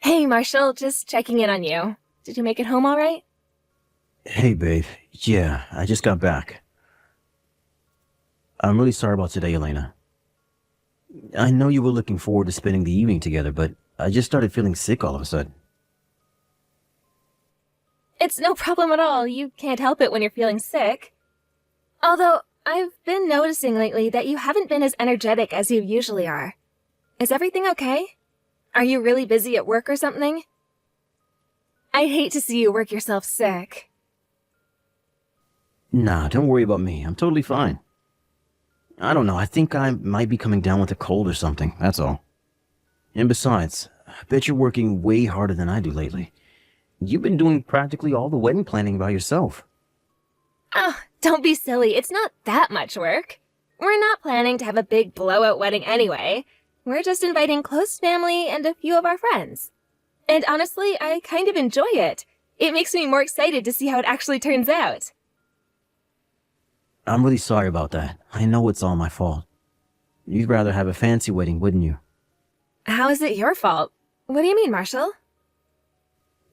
Hey, Marshall, just checking in on you. Did you make it home all right? Hey, babe. Yeah, I just got back. I'm really sorry about today, Elena. I know you were looking forward to spending the evening together, but I just started feeling sick all of a sudden. It's no problem at all. You can't help it when you're feeling sick. Although, I've been noticing lately that you haven't been as energetic as you usually are. Is everything okay? Are you really busy at work or something? I'd hate to see you work yourself sick. Nah, don't worry about me. I'm totally fine. I don't know, I think I might be coming down with a cold or something, that's all. And besides, I bet you're working way harder than I do lately. You've been doing practically all the wedding planning by yourself. Oh, don't be silly. It's not that much work. We're not planning to have a big blowout wedding anyway. We're just inviting close family and a few of our friends. And honestly, I kind of enjoy it. It makes me more excited to see how it actually turns out. I'm really sorry about that. I know it's all my fault. You'd rather have a fancy wedding, wouldn't you? How is it your fault? What do you mean, Marshall?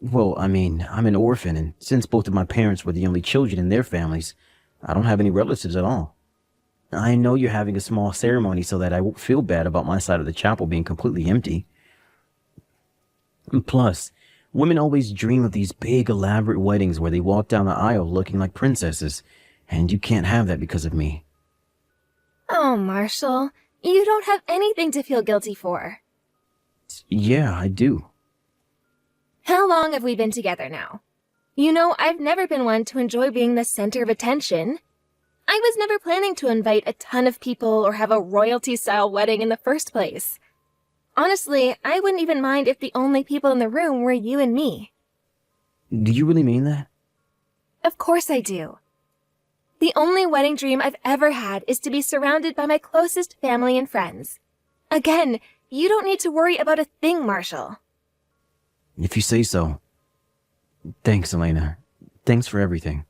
Well, I mean, I'm an orphan, and since both of my parents were the only children in their families, I don't have any relatives at all. I know you're having a small ceremony so that I won't feel bad about my side of the chapel being completely empty. And plus, women always dream of these big, elaborate weddings where they walk down the aisle looking like princesses, and you can't have that because of me. Oh, Marshall, you don't have anything to feel guilty for. Yeah, I do. How long have we been together now? You know, I've never been one to enjoy being the center of attention. I was never planning to invite a ton of people or have a royalty-style wedding in the first place. Honestly, I wouldn't even mind if the only people in the room were you and me. Do you really mean that? Of course I do. The only wedding dream I've ever had is to be surrounded by my closest family and friends. Again, you don't need to worry about a thing, Marshall. If you say so. Thanks, Elena. Thanks for everything.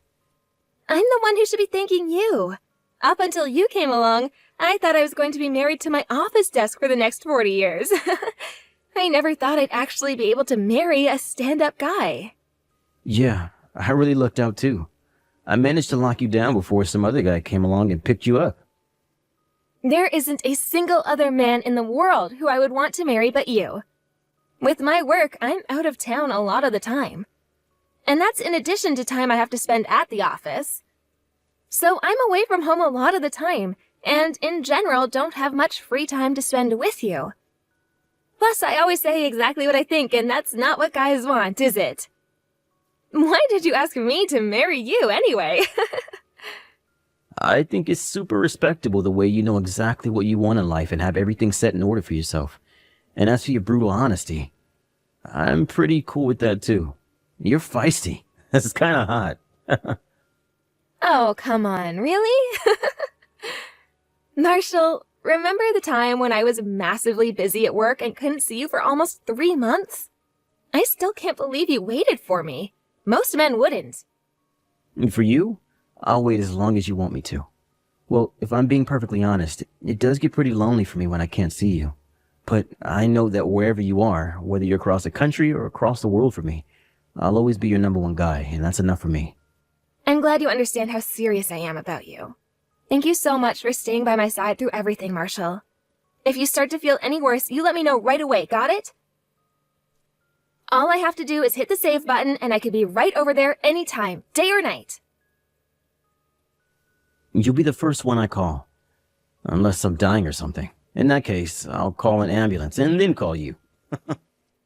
I'm the one who should be thanking you. Up until you came along, I thought I was going to be married to my office desk for the next 40 years. I never thought I'd actually be able to marry a stand-up guy. Yeah, I really lucked out too. I managed to lock you down before some other guy came along and picked you up. There isn't a single other man in the world who I would want to marry but you. With my work, I'm out of town a lot of the time. And that's in addition to time I have to spend at the office. So I'm away from home a lot of the time, and in general don't have much free time to spend with you. Plus, I always say exactly what I think, and that's not what guys want, is it? Why did you ask me to marry you anyway? I think it's super respectable the way you know exactly what you want in life and have everything set in order for yourself. And as for your brutal honesty, I'm pretty cool with that too. You're feisty. That's kind of hot. Oh, come on, really? Marshall, remember the time when I was massively busy at work and couldn't see you for almost 3 months? I still can't believe you waited for me. Most men wouldn't. And for you, I'll wait as long as you want me to. Well, if I'm being perfectly honest, it does get pretty lonely for me when I can't see you. But I know that wherever you are, whether you're across the country or across the world for me, I'll always be your number one guy, and that's enough for me. I'm glad you understand how serious I am about you. Thank you so much for staying by my side through everything, Marshall. If you start to feel any worse, you let me know right away, got it? All I have to do is hit the save button, and I could be right over there anytime, day or night. You'll be the first one I call. Unless I'm dying or something. In that case, I'll call an ambulance and then call you.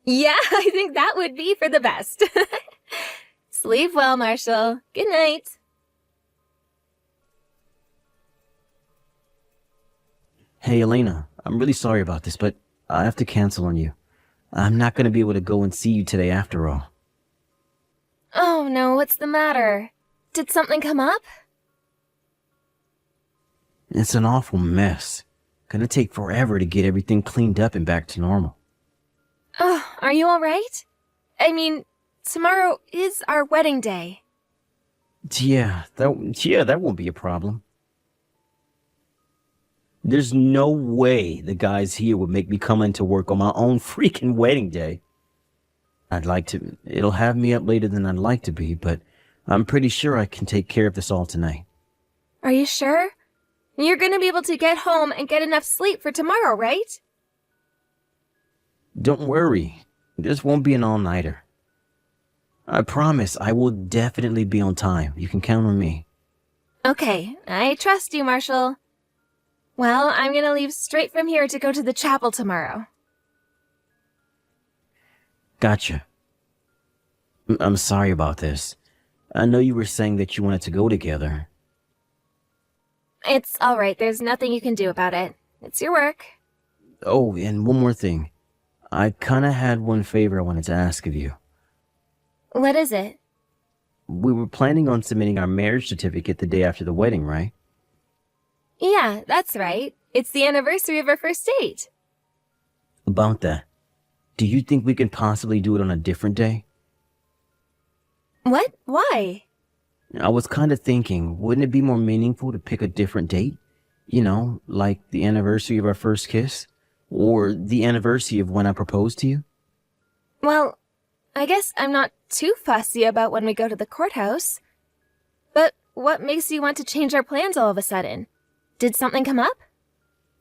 Yeah, I think that would be for the best. Sleep well, Marshall. Good night. Hey, Elena, I'm really sorry about this, but I have to cancel on you. I'm not going to be able to go and see you today after all. Oh no, what's the matter? Did something come up? It's an awful mess. Gonna take forever to get everything cleaned up and back to normal. Oh, are you alright? I mean, tomorrow is our wedding day. Yeah, that won't be a problem. There's no way the guys here would make me come into work on my own freaking wedding day. It'll have me up later than I'd like to be, but I'm pretty sure I can take care of this all tonight. Are you sure? You're gonna be able to get home and get enough sleep for tomorrow, right? Don't worry, this won't be an all-nighter. I promise I will definitely be on time. You can count on me. Okay, I trust you, Marshall. Well, I'm gonna leave straight from here to go to the chapel tomorrow. Gotcha. I'm sorry about this. I know you were saying that you wanted to go together. It's alright, there's nothing you can do about it. It's your work. Oh, and one more thing. I kinda had one favor I wanted to ask of you. What is it? We were planning on submitting our marriage certificate the day after the wedding, right? Yeah, that's right. It's the anniversary of our first date. About that, do you think we could possibly do it on a different day? What? Why? I was kind of thinking, wouldn't it be more meaningful to pick a different date? You know, like the anniversary of our first kiss? Or the anniversary of when I proposed to you? Well, I guess I'm not too fussy about when we go to the courthouse. But what makes you want to change our plans all of a sudden? Did something come up?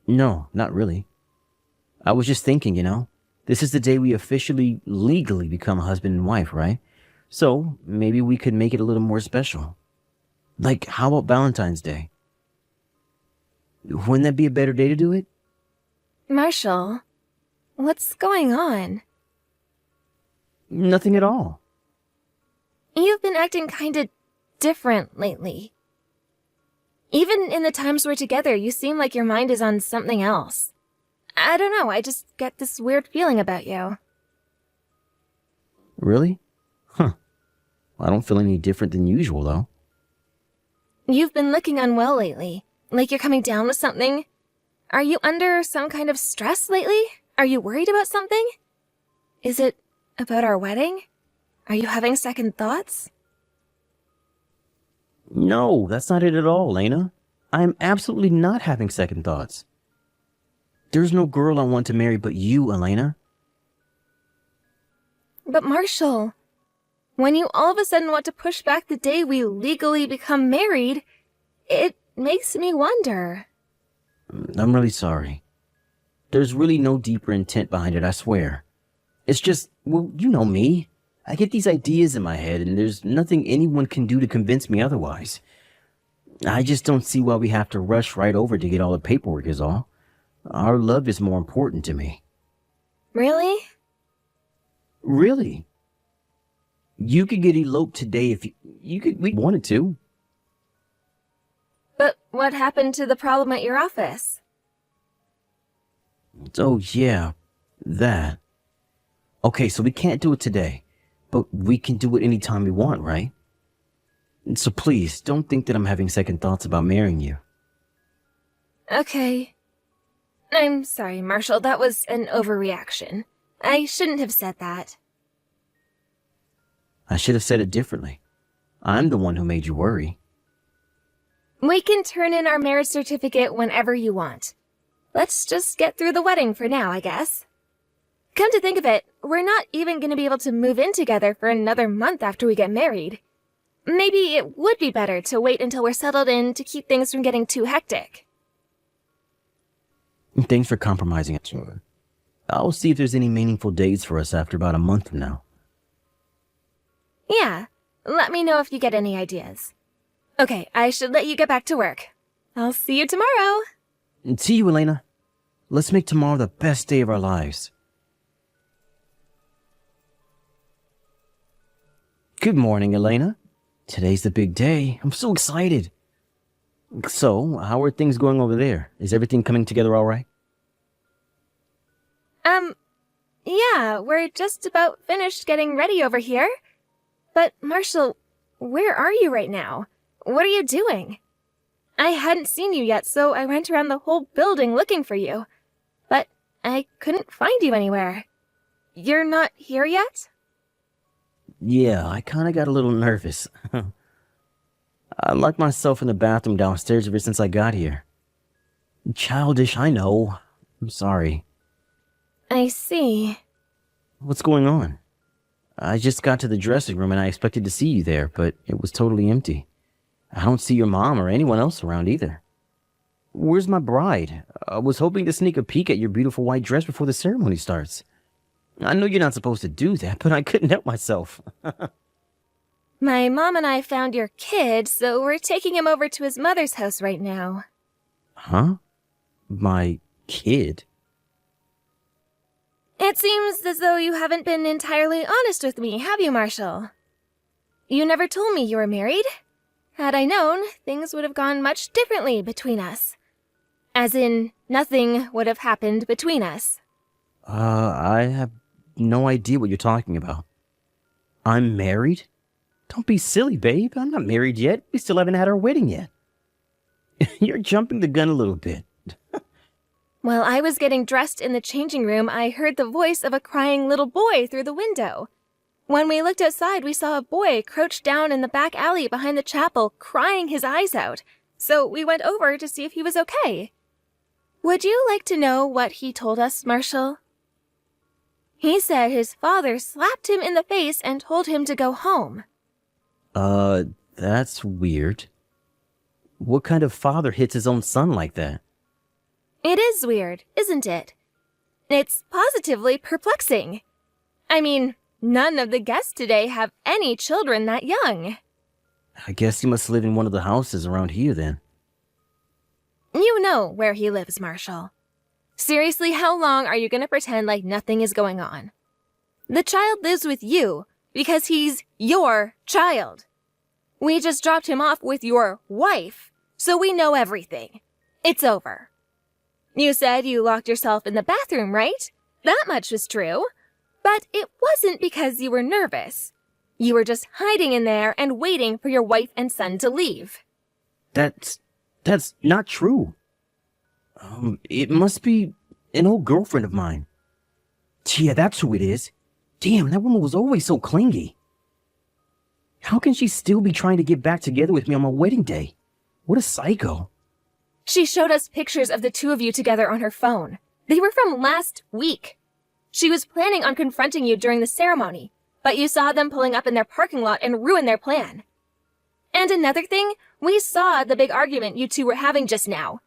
No, not really. I was just thinking, this is the day we officially, legally become husband and wife, right? So maybe we could make it a little more special. Like, how about Valentine's Day? Wouldn't that be a better day to do it? Marshall, what's going on? Nothing at all. You've been acting kinda different lately. Even in the times we're together, you seem like your mind is on something else. I don't know, I just get this weird feeling about you. Really? Huh. I don't feel any different than usual, though. You've been looking unwell lately, like you're coming down with something. Are you under some kind of stress lately? Are you worried about something? Is it about our wedding? Are you having second thoughts? No, that's not it at all, Lena. I'm absolutely not having second thoughts. There's no girl I want to marry but you, Elena. But Marshall, when you all of a sudden want to push back the day we legally become married, it makes me wonder. I'm really sorry. There's really no deeper intent behind it, I swear. It's just, well, you know me. I get these ideas in my head, and there's nothing anyone can do to convince me otherwise. I just don't see why we have to rush right over to get all the paperwork is all. Our love is more important to me. Really? Really? You could get eloped today if we wanted to. But what happened to the problem at your office? Oh, yeah, that. Okay, so we can't do it today, but we can do it anytime we want, right? So please, don't think that I'm having second thoughts about marrying you. Okay. I'm sorry, Marshall, that was an overreaction. I shouldn't have said that. I should have said it differently. I'm the one who made you worry. We can turn in our marriage certificate whenever you want. Let's just get through the wedding for now, I guess. Come to think of it, we're not even going to be able to move in together for another month after we get married. Maybe it would be better to wait until we're settled in to keep things from getting too hectic. Thanks for compromising it. I'll see if there's any meaningful dates for us after about a month from now. Yeah, let me know if you get any ideas. Okay, I should let you get back to work. I'll see you tomorrow. See you, Elena. Let's make tomorrow the best day of our lives. Good morning, Elena. Today's the big day. I'm so excited. So, how are things going over there? Is everything coming together all right? Yeah, we're just about finished getting ready over here. But, Marshall, where are you right now? What are you doing? I hadn't seen you yet, so I went around the whole building looking for you. But I couldn't find you anywhere. You're not here yet? Yeah, I kinda got a little nervous. I locked myself in the bathroom downstairs ever since I got here. Childish, I know. I'm sorry. I see. What's going on? I just got to the dressing room and I expected to see you there, but it was totally empty. I don't see your mom or anyone else around either. Where's my bride? I was hoping to sneak a peek at your beautiful white dress before the ceremony starts. I know you're not supposed to do that, but I couldn't help myself. My mom and I found your kid, so we're taking him over to his mother's house right now. Huh? My kid? It seems as though you haven't been entirely honest with me, have you, Marshall? You never told me you were married. Had I known, things would have gone much differently between us. As in, nothing would have happened between us. I have no idea what you're talking about. I'm married? Don't be silly, babe. I'm not married yet. We still haven't had our wedding yet. You're jumping the gun a little bit. While I was getting dressed in the changing room, I heard the voice of a crying little boy through the window. When we looked outside, we saw a boy crouched down in the back alley behind the chapel, crying his eyes out. So we went over to see if he was okay. Would you like to know what he told us, Marshall? He said his father slapped him in the face and told him to go home. That's weird. What kind of father hits his own son like that? It is weird, isn't it? It's positively perplexing. I mean, none of the guests today have any children that young. I guess he must live in one of the houses around here then. You know where he lives, Marshall. Seriously, how long are you going to pretend like nothing is going on? The child lives with you because he's your child. We just dropped him off with your wife, so we know everything. It's over. You said you locked yourself in the bathroom, right? That much was true. But it wasn't because you were nervous. You were just hiding in there and waiting for your wife and son to leave. That's not true. It must be an old girlfriend of mine. Yeah, that's who it is. Damn, that woman was always so clingy. How can she still be trying to get back together with me on my wedding day? What a psycho. She showed us pictures of the two of you together on her phone. They were from last week. She was planning on confronting you during the ceremony, but you saw them pulling up in their parking lot and ruined their plan. And another thing, we saw the big argument you two were having just now.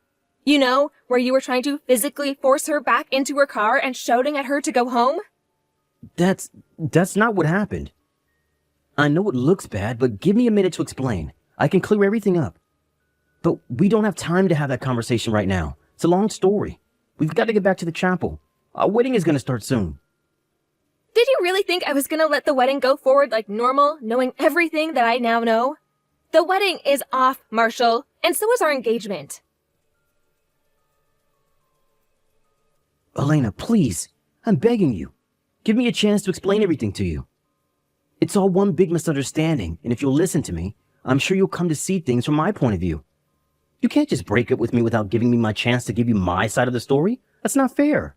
You know, where you were trying to physically force her back into her car and shouting at her to go home? That's not what happened. I know it looks bad, but give me a minute to explain. I can clear everything up. But we don't have time to have that conversation right now. It's a long story. We've got to get back to the chapel. Our wedding is going to start soon. Did you really think I was going to let the wedding go forward like normal, knowing everything that I now know? The wedding is off, Marshall, and so is our engagement. Elena, please. I'm begging you. Give me a chance to explain everything to you. It's all one big misunderstanding, and if you'll listen to me, I'm sure you'll come to see things from my point of view. You can't just break up with me without giving me my chance to give you my side of the story. That's not fair.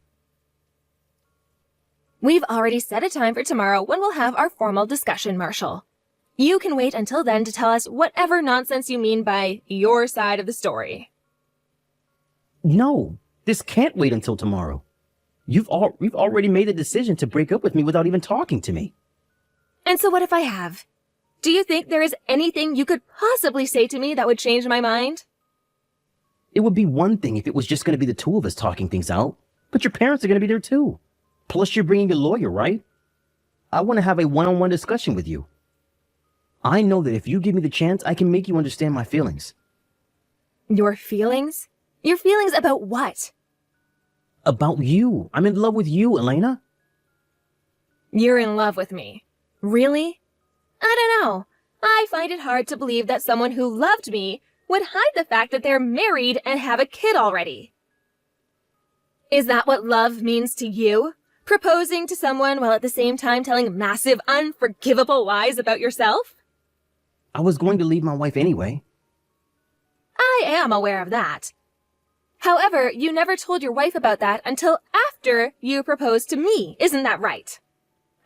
We've already set a time for tomorrow when we'll have our formal discussion, Marshall. You can wait until then to tell us whatever nonsense you mean by your side of the story. No, this can't wait until tomorrow. We've already made the decision to break up with me without even talking to me. And so what if I have? Do you think there is anything you could possibly say to me that would change my mind? It would be one thing if it was just going to be the two of us talking things out, but your parents are going to be there too. Plus you're bringing a lawyer, right? I want to have a one-on-one discussion with you. I know that if you give me the chance, I can make you understand my feelings. Your feelings? Your feelings about what? About you. I'm in love with you, Elena. You're in love with me. Really? I don't know. I find it hard to believe that someone who loved me would hide the fact that they're married and have a kid already. Is that what love means to you? Proposing to someone while at the same time telling massive, unforgivable lies about yourself? I was going to leave my wife anyway. I am aware of that. However, you never told your wife about that until after you proposed to me, isn't that right?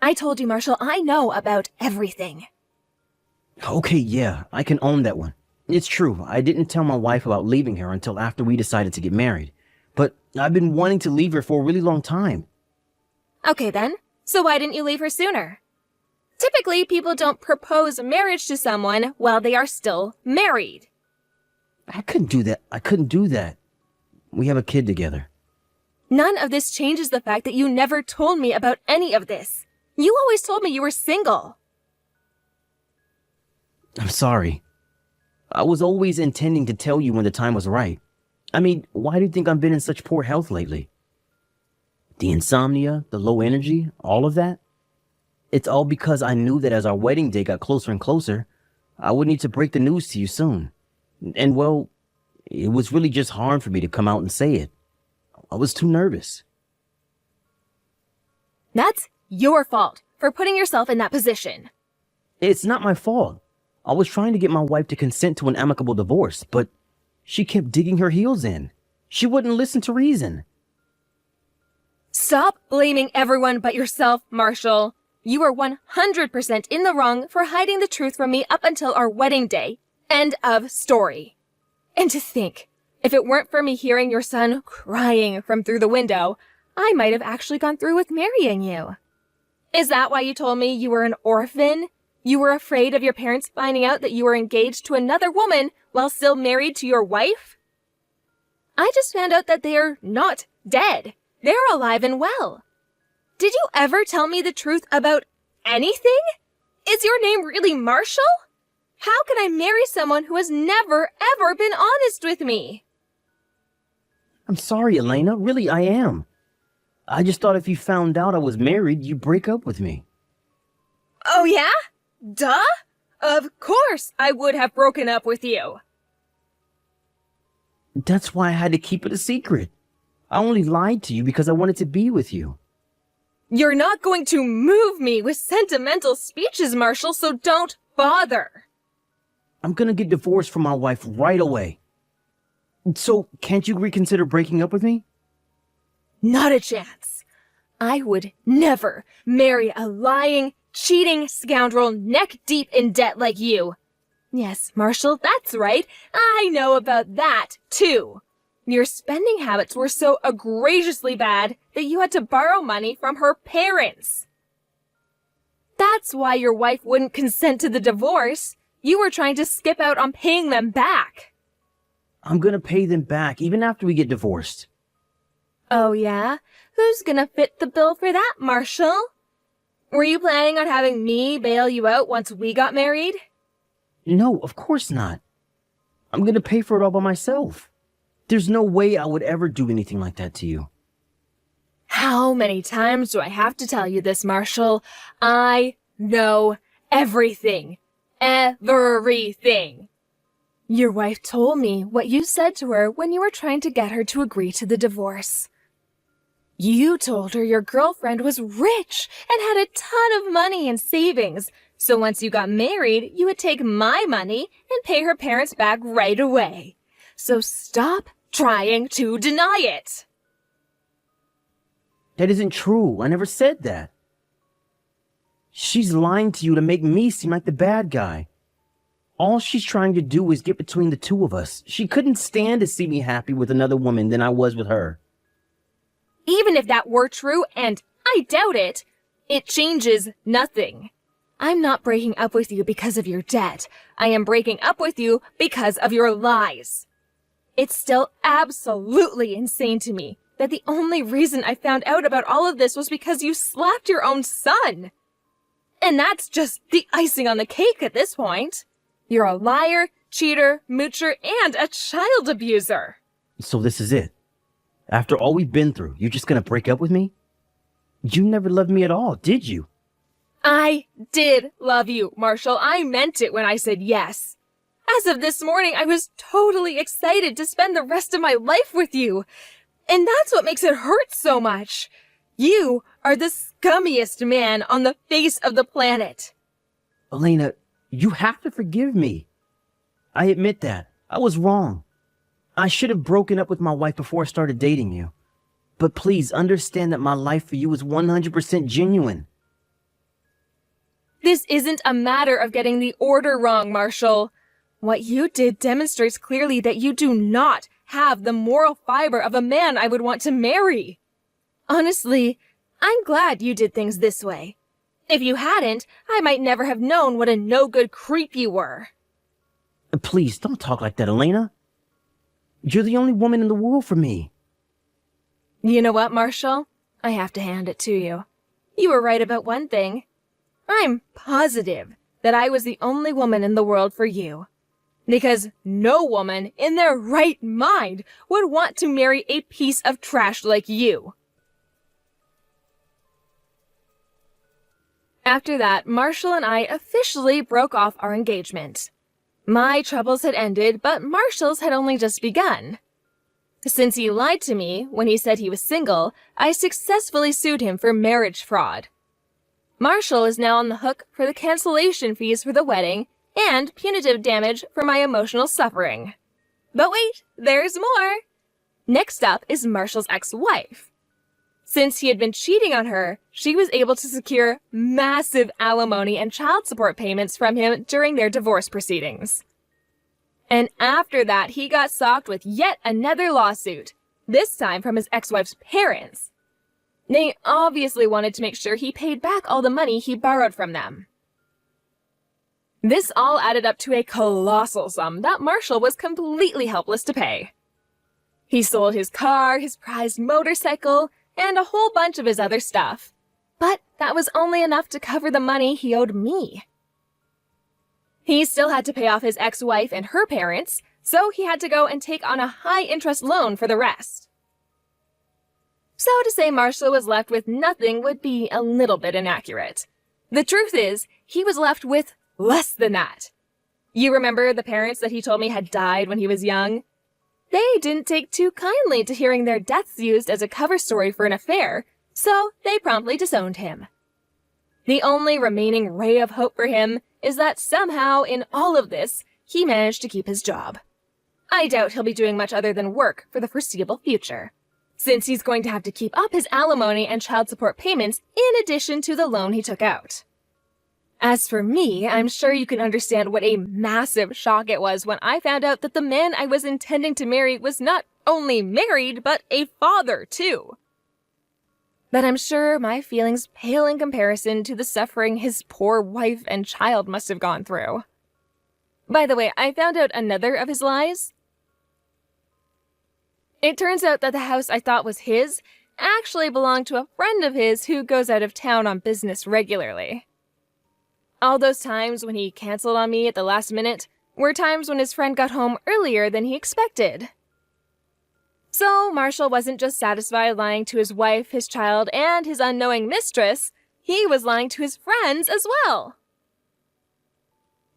I told you, Marshall, I know about everything. Okay, yeah, I can own that one. It's true, I didn't tell my wife about leaving her until after we decided to get married. But I've been wanting to leave her for a really long time. Okay then, so why didn't you leave her sooner? Typically, people don't propose marriage to someone while they are still married. I couldn't do that. I couldn't do that. We have a kid together. None of this changes the fact that you never told me about any of this. You always told me you were single. I'm sorry. I was always intending to tell you when the time was right. I mean, why do you think I've been in such poor health lately? The insomnia, the low energy, all of that? It's all because I knew that as our wedding day got closer and closer, I would need to break the news to you soon. And well, it was really just hard for me to come out and say it. I was too nervous. That's your fault for putting yourself in that position. It's not my fault. I was trying to get my wife to consent to an amicable divorce, but she kept digging her heels in. She wouldn't listen to reason. Stop blaming everyone but yourself, Marshall. You are 100% in the wrong for hiding the truth from me up until our wedding day. End of story. And to think, if it weren't for me hearing your son crying from through the window, I might have actually gone through with marrying you. Is that why you told me you were an orphan? You were afraid of your parents finding out that you were engaged to another woman while still married to your wife? I just found out that they are not dead. They're alive and well. Did you ever tell me the truth about anything? Is your name really Marshall? How can I marry someone who has never, ever been honest with me? I'm sorry, Elena. Really, I am. I just thought if you found out I was married, you'd break up with me. Oh yeah? Duh? Of course I would have broken up with you. That's why I had to keep it a secret. I only lied to you because I wanted to be with you. You're not going to move me with sentimental speeches, Marshall, so don't bother. I'm gonna get divorced from my wife right away. So, can't you reconsider breaking up with me? Not a chance. I would never marry a lying, cheating scoundrel neck deep in debt like you. Yes, Marshall, that's right. I know about that, too. Your spending habits were so egregiously bad that you had to borrow money from her parents. That's why your wife wouldn't consent to the divorce. You were trying to skip out on paying them back. I'm gonna pay them back even after we get divorced. Oh yeah? Who's gonna fit the bill for that, Marshall? Were you planning on having me bail you out once we got married? No, of course not. I'm gonna pay for it all by myself. There's no way I would ever do anything like that to you. How many times do I have to tell you this, Marshall? I know everything. Everything. Your wife told me what you said to her when you were trying to get her to agree to the divorce. You told her your girlfriend was rich and had a ton of money in savings, so once you got married, you would take my money and pay her parents back right away. So stop trying to deny it. That isn't true. I never said that. She's lying to you to make me seem like the bad guy. All she's trying to do is get between the two of us. She couldn't stand to see me happy with another woman than I was with her. Even if that were true, and I doubt it, it changes nothing. I'm not breaking up with you because of your debt. I am breaking up with you because of your lies. It's still absolutely insane to me that the only reason I found out about all of this was because you slapped your own son. And that's just the icing on the cake at this point. You're a liar, cheater, moocher, and a child abuser. So this is it. After all we've been through, you're just gonna break up with me? You never loved me at all, did you? I did love you, Marshall. I meant it when I said yes. As of this morning, I was totally excited to spend the rest of my life with you. And that's what makes it hurt so much. You are the scummiest man on the face of the planet. Elena, you have to forgive me. I admit that. I was wrong. I should have broken up with my wife before I started dating you. But please understand that my life for you is 100% genuine. This isn't a matter of getting the order wrong, Marshall. What you did demonstrates clearly that you do not have the moral fiber of a man I would want to marry. Honestly, I'm glad you did things this way. If you hadn't, I might never have known what a no-good creep you were. Please, don't talk like that, Elena. You're the only woman in the world for me. You know what, Marshall? I have to hand it to you. You were right about one thing. I'm positive that I was the only woman in the world for you. Because no woman in their right mind would want to marry a piece of trash like you. After that, Marshall and I officially broke off our engagement. My troubles had ended, but Marshall's had only just begun. Since he lied to me when he said he was single, I successfully sued him for marriage fraud. Marshall is now on the hook for the cancellation fees for the wedding and punitive damage for my emotional suffering. But wait, there's more! Next up is Marshall's ex-wife. Since he had been cheating on her, she was able to secure massive alimony and child support payments from him during their divorce proceedings. And after that, he got socked with yet another lawsuit, this time from his ex-wife's parents. They obviously wanted to make sure he paid back all the money he borrowed from them. This all added up to a colossal sum that Marshall was completely helpless to pay. He sold his car, his prized motorcycle, and a whole bunch of his other stuff. But that was only enough to cover the money he owed me. He still had to pay off his ex-wife and her parents, so he had to go and take on a high-interest loan for the rest. So to say Marshall was left with nothing would be a little bit inaccurate. The truth is, he was left with less than that. You remember the parents that he told me had died when he was young? They didn't take too kindly to hearing their deaths used as a cover story for an affair, so they promptly disowned him. The only remaining ray of hope for him is that somehow in all of this, he managed to keep his job. I doubt he'll be doing much other than work for the foreseeable future, since he's going to have to keep up his alimony and child support payments in addition to the loan he took out. As for me, I'm sure you can understand what a massive shock it was when I found out that the man I was intending to marry was not only married, but a father, too. But I'm sure my feelings pale in comparison to the suffering his poor wife and child must have gone through. By the way, I found out another of his lies. It turns out that the house I thought was his actually belonged to a friend of his who goes out of town on business regularly. All those times when he canceled on me at the last minute were times when his friend got home earlier than he expected. So Marshall wasn't just satisfied lying to his wife, his child, and his unknowing mistress, he was lying to his friends as well.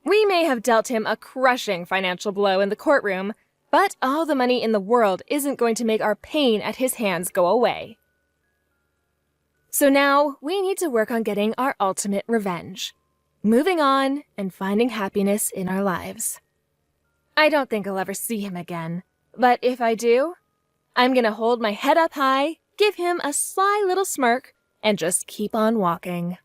We may have dealt him a crushing financial blow in the courtroom, but all the money in the world isn't going to make our pain at his hands go away. So now we need to work on getting our ultimate revenge. Moving on and finding happiness in our lives. I don't think I'll ever see him again, but if I do, I'm gonna hold my head up high, give him a sly little smirk, and just keep on walking.